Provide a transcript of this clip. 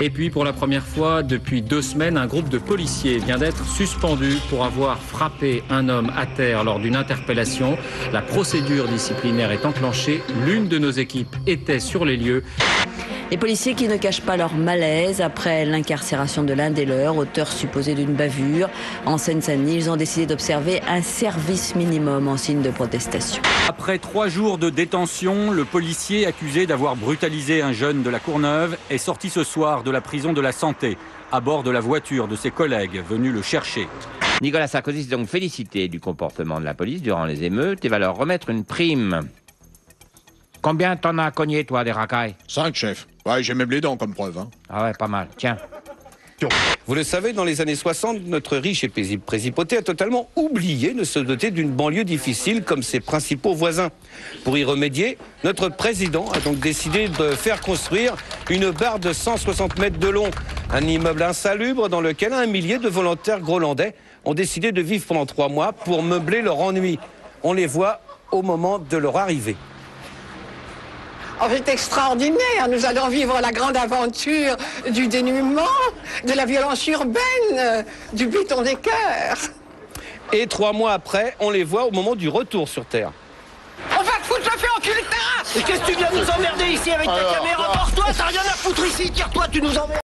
Et puis pour la première fois depuis 2 semaines, un groupe de policiers vient d'être suspendu pour avoir frappé un homme à terre lors d'une interpellation. La procédure disciplinaire est enclenchée. L'une de nos équipes était sur les lieux. Les policiers qui ne cachent pas leur malaise après l'incarcération de l'un des leurs, auteur supposé d'une bavure. En Seine-Saint-Denis, ils ont décidé d'observer un service minimum en signe de protestation. Après 3 jours de détention, le policier accusé d'avoir brutalisé un jeune de la Courneuve est sorti ce soir de la prison de la Santé, à bord de la voiture de ses collègues venus le chercher. Nicolas Sarkozy s'est donc félicité du comportement de la police durant les émeutes et va leur remettre une prime. Combien t'en as cogné, toi, des racailles? 5, chef. Ouais, j'ai même les dents comme preuve. Ah ouais, pas mal. Tiens. Vous le savez, dans les années 60, notre riche et paisible précipauté a totalement oublié de se doter d'une banlieue difficile comme ses principaux voisins. Pour y remédier, notre président a donc décidé de faire construire une barre de 160 mètres de long. Un immeuble insalubre dans lequel 1 millier de volontaires grolandais ont décidé de vivre pendant 3 mois pour meubler leur ennui. On les voit au moment de leur arrivée. Oh, c'est extraordinaire, nous allons vivre la grande aventure du dénuement, de la violence urbaine, du buton des cœurs. Et 3 mois après, on les voit au moment du retour sur Terre. On va te foutre le feu en cul de terrasse. Et qu'est-ce que tu viens nous emmerder ici avec ta caméra? Mors-toi, t'as rien à foutre ici, tire-toi, tu nous emmerdes.